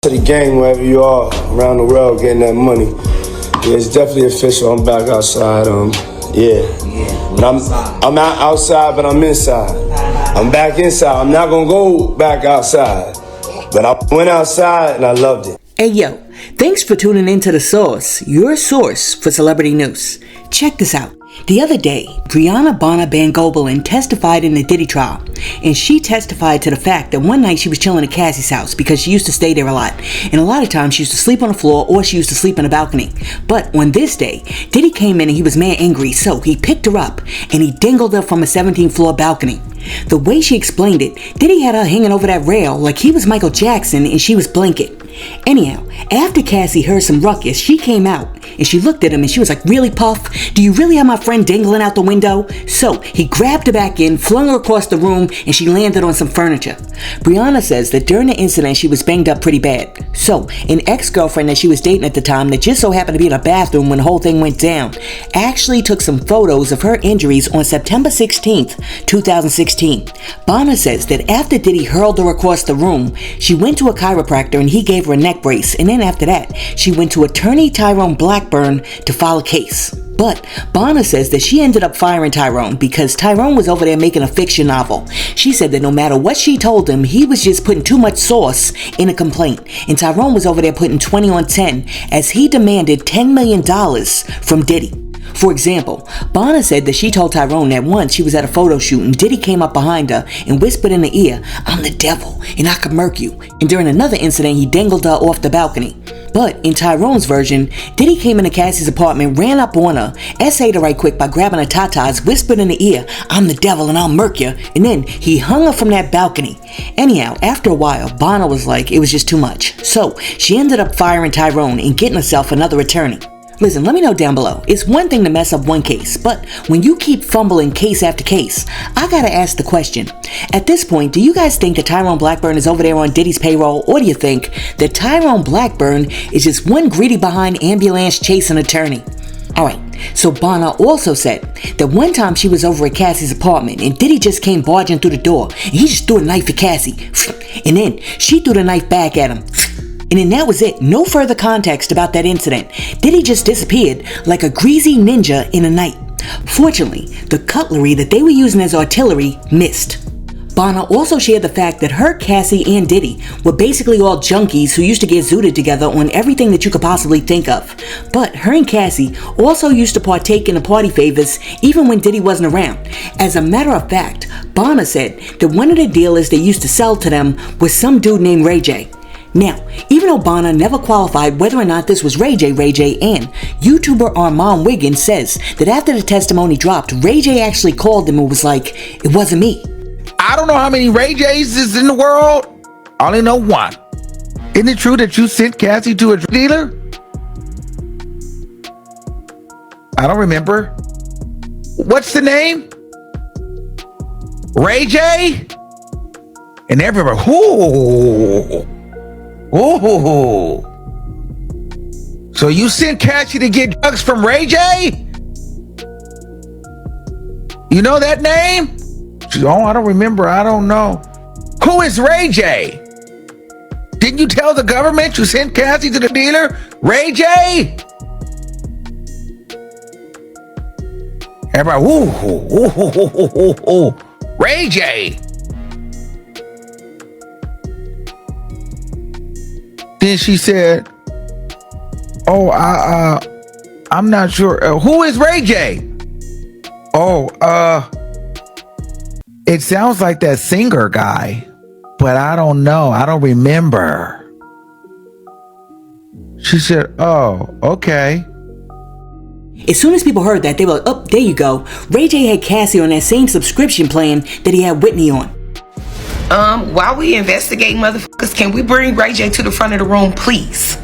to the gang wherever you are around the world getting that money. Yeah, it's definitely official. I'm back outside. But I'm out outside, but I'm inside. I'm back inside. I'm not gonna go back outside, but I went outside and I loved it. Hey yo, thanks for tuning in to The Source, your source for celebrity news. Check this out. The other day, Brianna Bonner Van Gobelin testified in the Diddy trial, and she testified to the fact that one night she was chilling at Cassie's house because she used to stay there a lot, and a lot of times she used to sleep on the floor or she used to sleep in the balcony. But on this day, Diddy came in and he was mad angry, so he picked her up and he dangled her from a 17th floor balcony. The way she explained it, Diddy had her hanging over that rail like he was Michael Jackson and she was Blanket. Anyhow, after Cassie heard some ruckus, she came out and she looked at him and she was like, "Really, Puff? Do you really have my friend dangling out the window?" So he grabbed her back in, flung her across the room, and she landed on some furniture. Brianna says that during the incident she was banged up pretty bad. So an ex-girlfriend that she was dating at the time that just so happened to be in a bathroom when the whole thing went down actually took some photos of her injuries on September 16th, 2016. Bonner says that after Diddy hurled her across the room, she went to a chiropractor and he gave her a neck brace, and then after that, she went to attorney Tyrone Blackburn to file a case. But Bonner says that she ended up firing Tyrone because Tyrone was over there making a fiction novel. She said that no matter what she told him, he was just putting too much sauce in a complaint. And Tyrone was over there putting 20 on 10 as he demanded $10 million from Diddy. For example, Bonner said that she told Tyrone that once she was at a photo shoot and Diddy came up behind her and whispered in her ear, "I'm the devil and I can murk you." And during another incident, he dangled her off the balcony. But in Tyrone's version, Diddy came into Cassie's apartment, ran up on her, essayed her right quick by grabbing her tatas, whispered in her ear, "I'm the devil and I'll murk you," and then he hung her from that balcony. Anyhow, after a while, Bonner was like, it was just too much. So she ended up firing Tyrone and getting herself another attorney. Listen, let me know down below. It's one thing to mess up one case, but when you keep fumbling case after case, I gotta ask the question. At this point, do you guys think that Tyrone Blackburn is over there on Diddy's payroll, or do you think that Tyrone Blackburn is just one greedy behind ambulance chasing attorney? Alright, so Bonner also said that one time she was over at Cassie's apartment and Diddy just came barging through the door and he just threw a knife at Cassie. And then she threw the knife back at him. And then that was it. No further context about that incident. Diddy just disappeared like a greasy ninja in a night. Fortunately, the cutlery that they were using as artillery missed. Bonner also shared the fact that her, Cassie, and Diddy were basically all junkies who used to get zooted together on everything that you could possibly think of. But her and Cassie also used to partake in the party favors even when Diddy wasn't around. As a matter of fact, Bonner said that one of the dealers they used to sell to them was some dude named Ray J. Now, even though Bonner never qualified whether or not this was Ray J, and YouTuber Armand Wiggins says that after the testimony dropped, Ray J actually called him and was like, "It wasn't me." I don't know how many Ray J's is in the world. I only know one. Isn't it true that you sent Cassie to a dealer? I don't remember. What's the name? Ray J? And everybody, ooh. So you sent Cassie to get drugs from Ray J? You know that name? Oh, I don't remember. I don't know. Who is Ray J? Didn't you tell the government you sent Cassie to the dealer? Ray J? Everybody, ooh. Ray J. Then she said, "Oh, I'm not sure. Who is Ray J?" "Oh, it sounds like that singer guy, but I don't know. I don't remember." She said, "Oh, okay." As soon as people heard that, they were like, "Oh, there you go. Ray J had Cassie on that same subscription plan that he had Whitney on." While we investigate, motherfuckers, can we bring Ray J to the front of the room, please?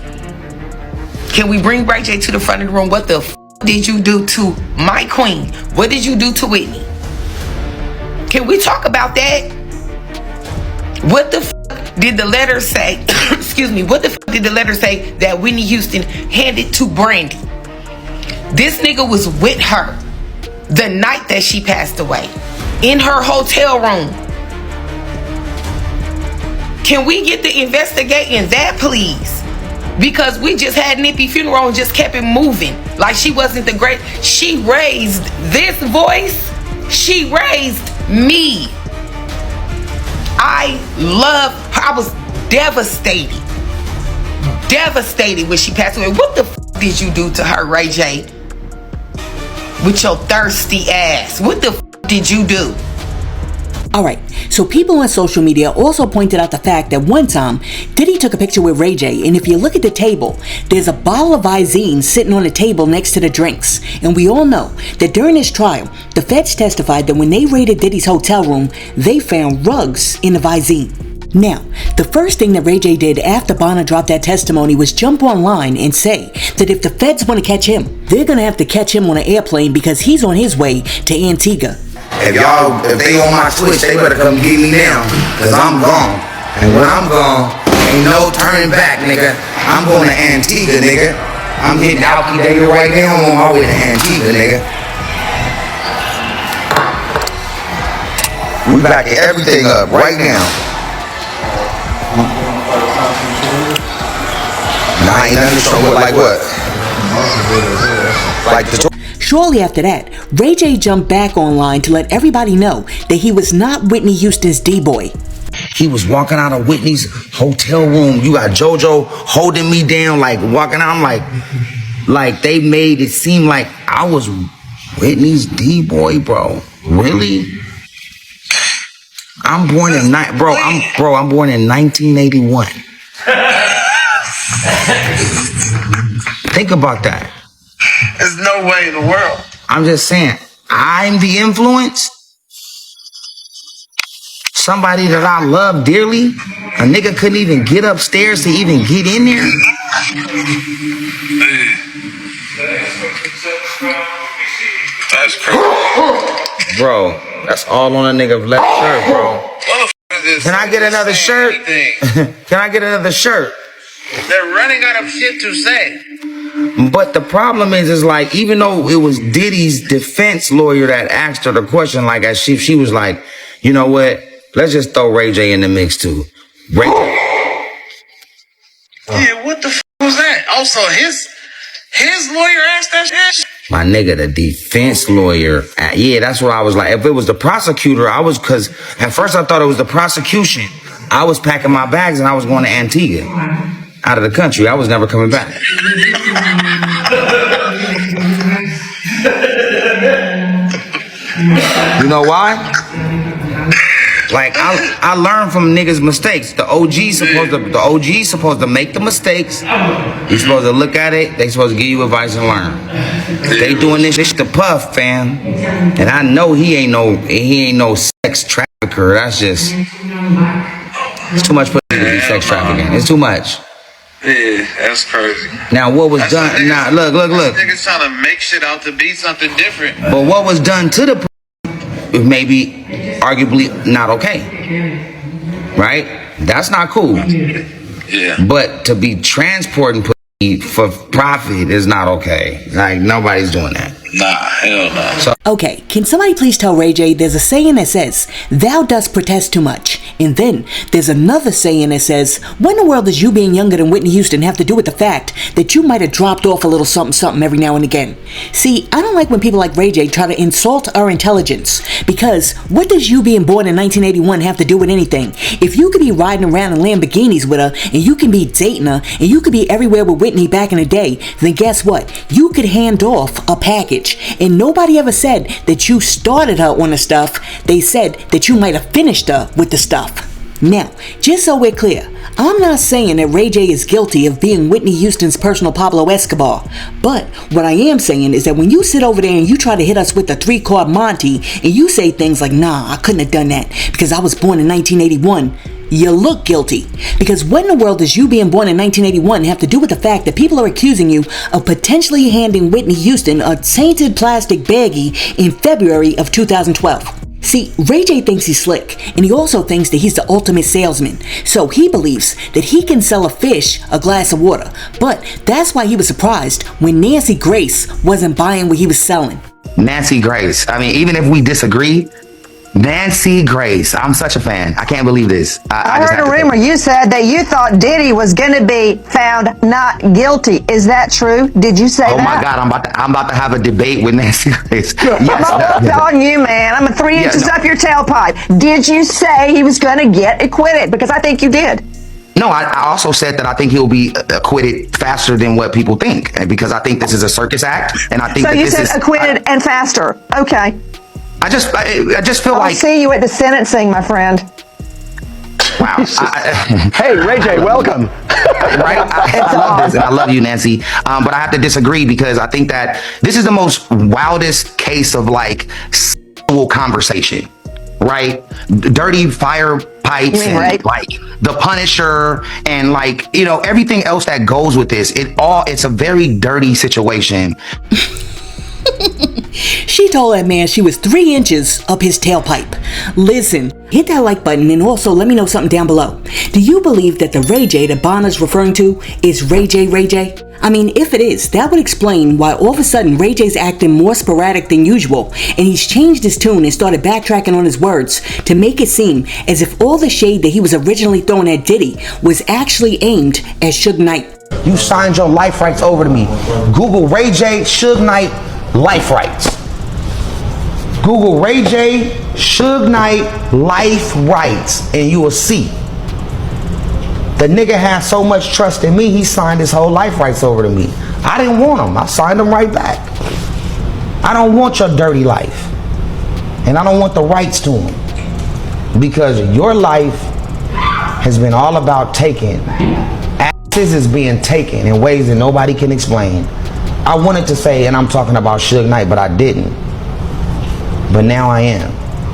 Can we bring Ray J to the front of the room? What the did you do to my queen? What did you do to Whitney? Can we talk about that? What the did the letter say? Excuse me. What the did the letter say that Whitney Houston handed to Brandy? This nigga was with her the night that she passed away in her hotel room. Can we get to investigating that, please? Because we just had Nippy funeral and just kept it moving. Like she wasn't the great. She raised this voice. She raised me. I love her. I was devastated. Devastated when she passed away. What the f did you do to her, Ray J? With your thirsty ass. What the f did you do? Alright, so people on social media also pointed out the fact that one time, Diddy took a picture with Ray J, and if you look at the table, there's a bottle of Visine sitting on the table next to the drinks. And we all know that during this trial, the feds testified that when they raided Diddy's hotel room, they found rugs in the Visine. Now, the first thing that Ray J did after Bonner dropped that testimony was jump online and say that if the feds want to catch him, they're going to have to catch him on an airplane because he's on his way to Antigua. If they on my Twitch, they better come get me down, cause I'm gone. And when I'm gone, ain't no turning back, nigga. I'm going to Antigua, nigga. I'm hitting Alki right now, I'm on my way to Antigua, nigga. We backing everything up right now. And I ain't nothing to show it like what? Like the Shortly after that, Ray J jumped back online to let everybody know that he was not Whitney Houston's D-boy. He was walking out of Whitney's hotel room. You got JoJo holding me down, like walking out. I'm like they made it seem like I was Whitney's D-boy, bro. Really? I'm born in I'm born in 1981. Think about that. There's no way in the world. I'm just saying, I'm the influence. Somebody that I love dearly. A nigga couldn't even get upstairs to even get in there. That's crazy. Bro, that's all on a nigga's left shirt, bro. Can I get another shirt? Can I get another shirt? They're running out of shit to say. But the problem is like, even though it was Diddy's defense lawyer that asked her the question, like, as she was like, you know what? Let's just throw Ray J in the mix too. Ray J. Yeah, what the f was that? Also, his lawyer asked that shit? My nigga, the defense lawyer. Yeah, that's what I was like. If it was the prosecutor, cause at first I thought it was the prosecution. I was packing my bags and I was going to Antigua. Out of the country. I was never coming back. You know why? Like I learned from niggas' mistakes. The OG's supposed to make the mistakes. You're supposed to look at it. They supposed to give you advice and learn. They doing this shit to Puff, fam. And I know he ain't no sex trafficker. That's just, it's too much for him to be sex trafficking. It's too much. Yeah, that's crazy. Now what was done? Now look. Niggas trying to make shit out to be something different. But what was done to the maybe arguably not okay, right? That's not cool. Yeah. But to be transporting pussy for profit is not okay. Like nobody's doing that. Nah, hell nah. So, okay, can somebody please tell Ray J there's a saying that says, thou dost protest too much. And then there's another saying that says, what in the world does you being younger than Whitney Houston have to do with the fact that you might have dropped off a little something every now and again? See, I don't like when people like Ray J try to insult our intelligence, because what does you being born in 1981 have to do with anything? If you could be riding around in Lamborghinis with her, and you can be dating her, and you could be everywhere with Whitney back in the day, then guess what? You could hand off a package. And nobody ever said that you started her on the stuff. They said that you might have finished her with the stuff. Now, just so we're clear, I'm not saying that Ray J is guilty of being Whitney Houston's personal Pablo Escobar. But what I am saying is that when you sit over there and you try to hit us with the 3-card Monty, and you say things like, nah, I couldn't have done that because I was born in 1981, you look guilty. Because what in the world does you being born in 1981 have to do with the fact that people are accusing you of potentially handing Whitney Houston a tainted plastic baggie in February of 2012? See, Ray J thinks he's slick, and he also thinks that he's the ultimate salesman. So he believes that he can sell a fish a glass of water. But that's why he was surprised when Nancy Grace wasn't buying what he was selling. Nancy Grace. I mean, even if we disagree, Nancy Grace. I'm such a fan. I can't believe this. I just heard have a to rumor. You said that you thought Diddy was going to be found not guilty. Is that true? Did you say Oh that? my God, I'm about to have a debate with Nancy Grace. I'm Yes, on you, man. I'm 3 Yeah, inches no. up your tailpipe. Did you say he was going to get acquitted? Because I think you did. No, I also said that I think he'll be acquitted faster than what people think, and because I think this is a circus act, and I think So that you this said is acquitted and faster. Okay. I just feel I'll like see you at the sentencing, my friend. wow. Hey, Ray J, welcome. Right? I love this, and I love you, Nancy. But I have to disagree because I think that this is the most wildest case of like sexual conversation, right? Dirty fire pipes You mean and rape? like the Punisher and like, you know, everything else that goes with this. It's a very dirty situation. She told that man she was 3 inches up his tailpipe. Listen, hit that like button and also let me know something down below. Do you believe that the Ray J that Bonner's referring to is Ray J Ray J? I mean, if it is, that would explain why all of a sudden Ray J's acting more sporadic than usual, and he's changed his tune and started backtracking on his words to make it seem as if all the shade that he was originally throwing at Diddy was actually aimed at Suge Knight. You signed your life rights over to me. Google Ray J, Suge Knight, life rights. Google Ray J, Suge Knight, life rights, and you will see. The nigga has so much trust in me, he signed his whole life rights over to me. I didn't want them. I signed them right back. I don't want your dirty life. And I don't want the rights to them. Because your life has been all about taking. Asses is being taken in ways that nobody can explain. I wanted to say, and I'm talking about Suge Knight, but I didn't. But now I am.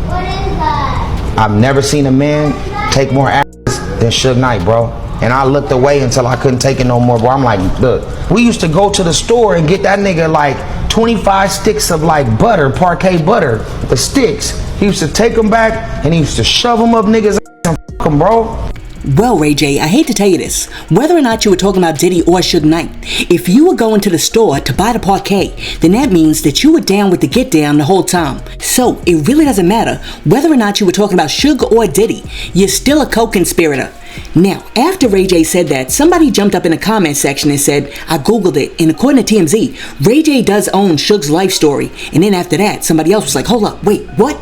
What is that? I've never seen a man take more asses than Suge Knight, bro. And I looked away until I couldn't take it no more, bro. I'm like, look, we used to go to the store and get that nigga like 25 sticks of like butter, parquet butter, the sticks. He used to take them back and he used to shove them up niggas' ass and fuck them, bro. Well, Ray J, I hate to tell you this. Whether or not you were talking about Diddy or Suge Knight, if you were going to the store to buy the parquet, then that means that you were down with the get down the whole time. So, it really doesn't matter whether or not you were talking about Suge or Diddy. You're still a co-conspirator. Now, after Ray J said that, somebody jumped up in the comment section and said, I googled it, and according to TMZ, Ray J does own Suge's life story. And then after that, somebody else was like, hold up, wait, what?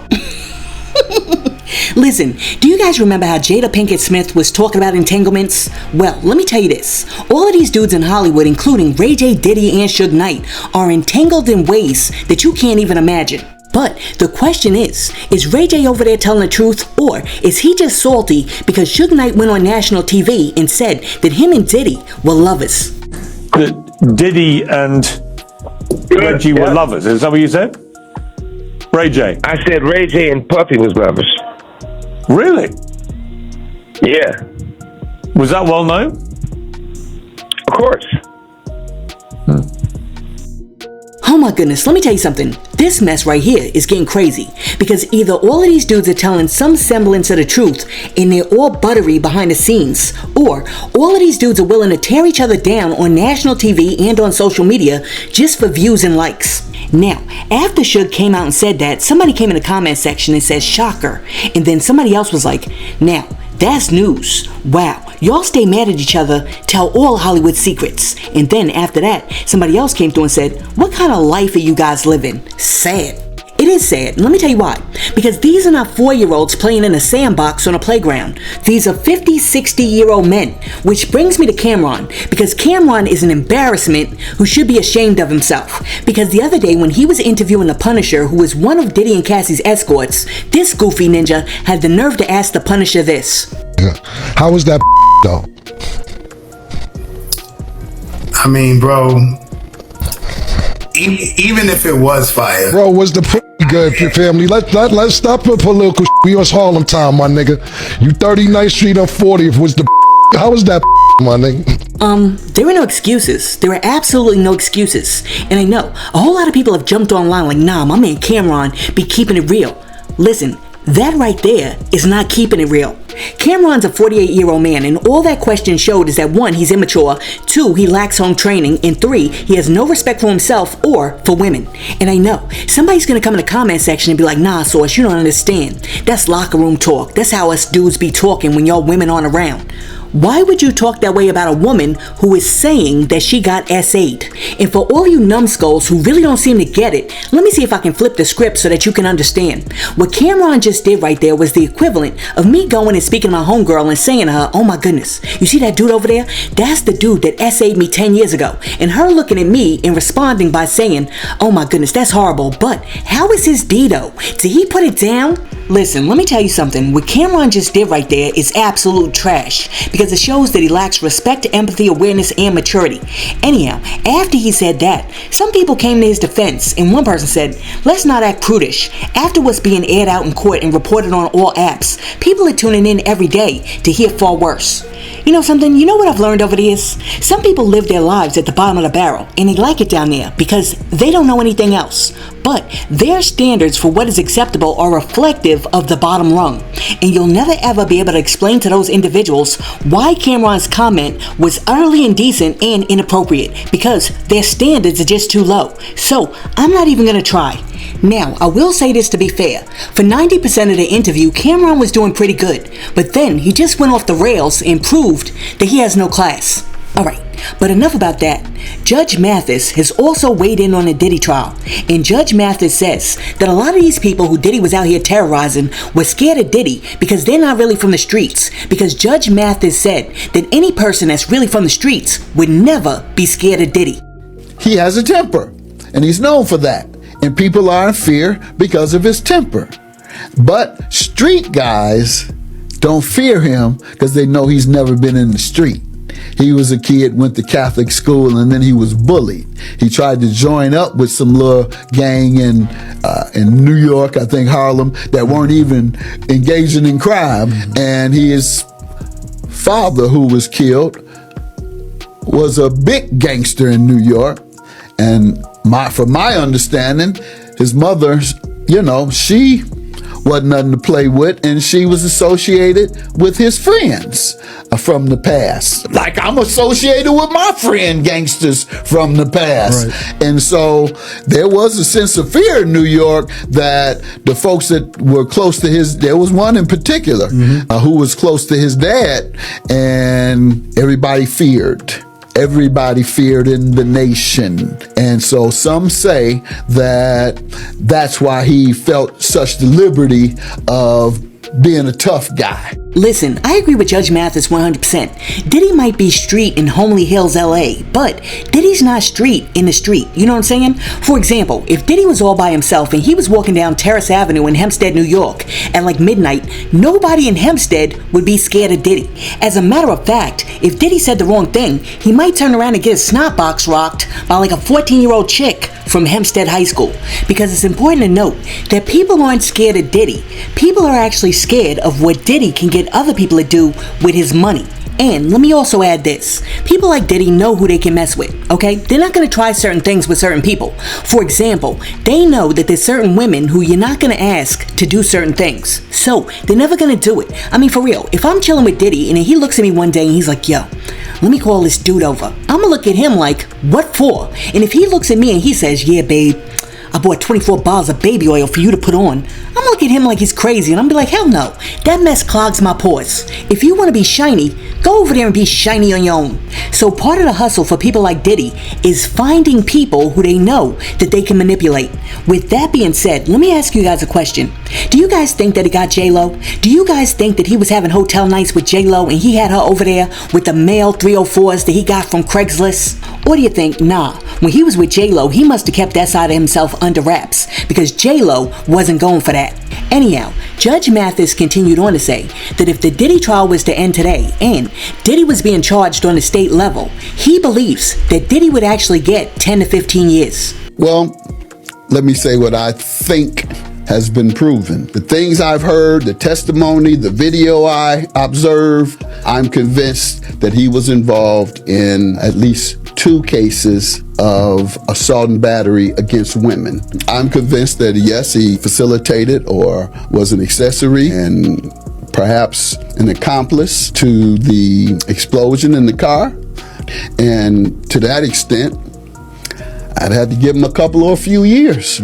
Listen, do you guys remember how Jada Pinkett Smith was talking about entanglements? Well, let me tell you this. All of these dudes in Hollywood, including Ray J, Diddy, and Suge Knight, are entangled in ways that you can't even imagine. But the question is Ray J over there telling the truth, or is he just salty because Suge Knight went on national TV and said that him and Diddy were lovers? That Diddy and Reggie were lovers, is that what you said? Ray J. I said Ray J and Puffy was lovers. Really? Yeah. Was that well known? Of course. Oh my goodness, let me tell you something. This mess right here is getting crazy because either all of these dudes are telling some semblance of the truth and they're all buttery behind the scenes, or all of these dudes are willing to tear each other down on national TV and on social media just for views and likes. Now, after Suge came out and said that, somebody came in the comment section and said, shocker. And then somebody else was like, now, that's news. Wow, y'all stay mad at each other, tell all Hollywood secrets. And then after that, somebody else came through and said, what kind of life are you guys living? Sad. It is sad, and let me tell you why. Because these are not 4-year-olds playing in a sandbox on a playground. These are 50, 60-year-old men. Which brings me to Cameron, because Cameron is an embarrassment who should be ashamed of himself. Because the other day when he was interviewing the Punisher, who was one of Diddy and Cassie's escorts, this goofy ninja had the nerve to ask the Punisher this. How was that though? I mean, bro, even if it was fire. Bro, was the good for family? Let's stop the political shit. We was Harlem time, my nigga. You 39th Street on 40th was the how was that my nigga? There were no excuses. There were absolutely no excuses. And I know, a whole lot of people have jumped online like, nah, my man Cameron be keeping it real. Listen, that right there is not keeping it real. Cameron's a 48-year-old man, and all that question showed is that 1, he's immature, 2, he lacks home training, and 3, he has no respect for himself or for women. And I know, somebody's gonna come in the comment section and be like, nah, Sauce, you don't understand. That's locker room talk. That's how us dudes be talking when y'all women aren't around. Why would you talk that way about a woman who is saying that she got SA'd? And for all you numbskulls who really don't seem to get it, let me see if I can flip the script so that you can understand. What Cameron just did right there was the equivalent of me going and speaking to my homegirl and saying to her, oh my goodness, you see that dude over there? That's the dude that SA'd me 10 years ago. And her looking at me and responding by saying, oh my goodness, that's horrible, but how is his D though? Did he put it down? Listen, let me tell you something. What Cameron just did right there is absolute trash because it shows that he lacks respect, empathy, awareness, and maturity. Anyhow, after he said that, some people came to his defense, and one person said, let's not act prudish. After what's being aired out in court and reported on all apps, people are tuning in every day to hear far worse. You know something? You know what I've learned over the years? Some people live their lives at the bottom of the barrel, and they like it down there because they don't know anything else. But their standards for what is acceptable are reflective of the bottom rung. And you'll never ever be able to explain to those individuals why Cameron's comment was utterly indecent and inappropriate, because their standards are just too low. So I'm not even going to try. Now, I will say this to be fair. For 90% of the interview, Cameron was doing pretty good. But then he just went off the rails and proved that he has no class. Alright, but enough about that. Judge Mathis has also weighed in on the Diddy trial, and Judge Mathis says that a lot of these people who Diddy was out here terrorizing were scared of Diddy because they're not really from the streets, because Judge Mathis said that any person that's really from the streets would never be scared of Diddy. He has a temper, and he's known for that, and people are in fear because of his temper. But street guys don't fear him because they know he's never been in the street. He was a kid, went to Catholic school, and then he was bullied. He tried to join up with some little gang in New York, I think Harlem, that weren't even engaging in crime. And his father, who was killed, was a big gangster in New York. And from my understanding, his mother, she wasn't nothing to play with, and she was associated with his friends from the past. Like I'm associated with my friend gangsters from the past. Right. And so there was a sense of fear in New York that the folks that were close to there was one in particular who was close to his dad, and everybody feared. Everybody feared in the nation. And so some say that that's why he felt such the liberty of being a tough guy. Listen, I agree with Judge Mathis 100%. Diddy might be street in Homely Hills, LA, but Diddy's not street in the street. You know what I'm saying? For example, if Diddy was all by himself and he was walking down Terrace Avenue in Hempstead, New York at like midnight, nobody in Hempstead would be scared of Diddy. As a matter of fact, if Diddy said the wrong thing, he might turn around and get his snot box rocked by like a 14-year-old chick from Hempstead High School. Because it's important to note that people aren't scared of Diddy. People are actually scared of what Diddy can get other people to do with his money. And let me also add this. People like Diddy know who they can mess with, okay? They're not going to try certain things with certain people. For example, they know that there's certain women who you're not going to ask to do certain things. So, they're never going to do it. I mean, for real, if I'm chilling with Diddy and he looks at me one day and he's like, yo, let me call this dude over. I'm going to look at him like, what for? And if he looks at me and he says, yeah, babe, I bought 24 bottles of baby oil for you to put on, I'm gonna look at him like he's crazy, and I'm gonna be like, hell no, that mess clogs my pores. If you wanna be shiny, go over there and be shiny on your own. So part of the hustle for people like Diddy is finding people who they know that they can manipulate. With that being said, let me ask you guys a question. Do you guys think that he got J-Lo? Do you guys think that he was having hotel nights with J-Lo and he had her over there with the male 304s that he got from Craigslist? Or do you think, nah, when he was with J-Lo, he must have kept that side of himself under wraps because J-Lo wasn't going for that? Anyhow, Judge Mathis continued on to say that if the Diddy trial was to end today and Diddy was being charged on the state level, he believes that Diddy would actually get 10 to 15 years. Well, let me say what I think has been proven. The things I've heard, the testimony, the video I observed, I'm convinced that he was involved in at least 2 cases of assault and battery against women. I'm convinced that yes, he facilitated or was an accessory and perhaps an accomplice to the explosion in the car. And to that extent, I'd have to give him a couple or a few years.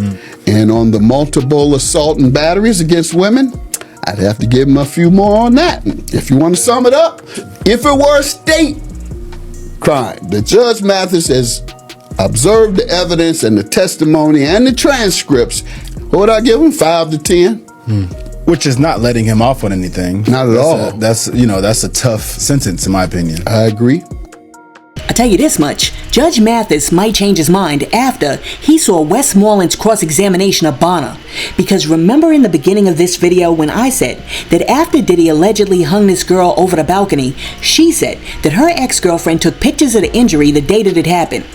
And on the multiple assault and batteries against women, I'd have to give him a few more on that. If you want to sum it up, if it were a state crime, the Judge Mathis has observed the evidence and the testimony and the transcripts, what would I give him? 5 to 10? Which is not letting him off on anything. Not at all. That's a tough sentence in my opinion. I agree. I'll tell you this much, Judge Mathis might change his mind after he saw Westmoreland's cross-examination of Bonner. Because remember in the beginning of this video when I said that after Diddy allegedly hung this girl over the balcony, she said that her ex-girlfriend took pictures of the injury the day that it happened.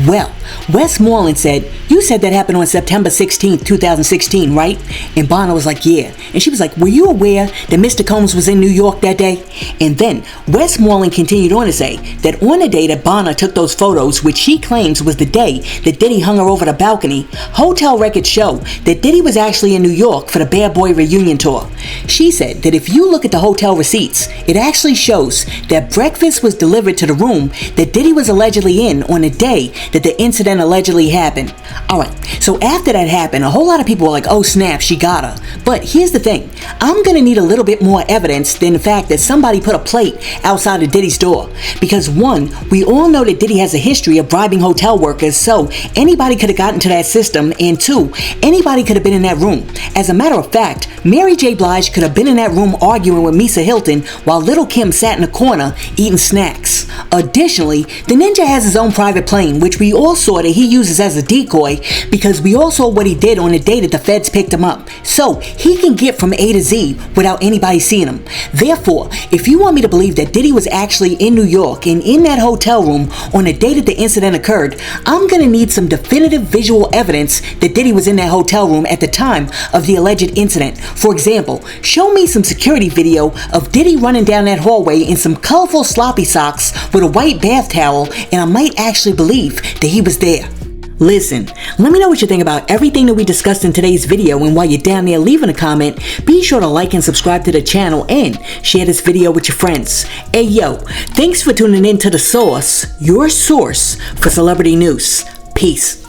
Well, Westmoreland said, you said that happened on September 16th, 2016, right? And Bonner was like, yeah. And she was like, were you aware that Mr. Combs was in New York that day? And then Westmoreland continued on to say that on the day that Bonner took those photos, which she claims was the day that Diddy hung her over the balcony, hotel records show that Diddy was actually in New York for the Bad Boy reunion tour. She said that if you look at the hotel receipts, it actually shows that breakfast was delivered to the room that Diddy was allegedly in on the day that the incident allegedly happened. Alright, so after that happened, a whole lot of people were like, oh snap, she got her. But here's the thing, I'm gonna need a little bit more evidence than the fact that somebody put a plate outside of Diddy's door. Because one, we all know that Diddy has a history of bribing hotel workers, so anybody could have gotten to that system, and two, anybody could have been in that room. As a matter of fact, Mary J. Blige could have been in that room arguing with Misa Hilton while Little Kim sat in the corner eating snacks. Additionally, the Ninja has his own private plane, which we all saw that he uses as a decoy because we all saw what he did on the day that the feds picked him up. So he can get from A to Z without anybody seeing him. Therefore, if you want me to believe that Diddy was actually in New York and in that hotel room on the day that the incident occurred, I'm gonna need some definitive visual evidence that Diddy was in that hotel room at the time of the alleged incident. For example, show me some security video of Diddy running down that hallway in some colorful sloppy socks with a white bath towel, and I might actually believe that he was there. Listen, let me know what you think about everything that we discussed in today's video, and while you're down there leaving a comment, be sure to like and subscribe to the channel and share this video with your friends. Hey yo, thanks for tuning in to The Source, your source for celebrity news. Peace.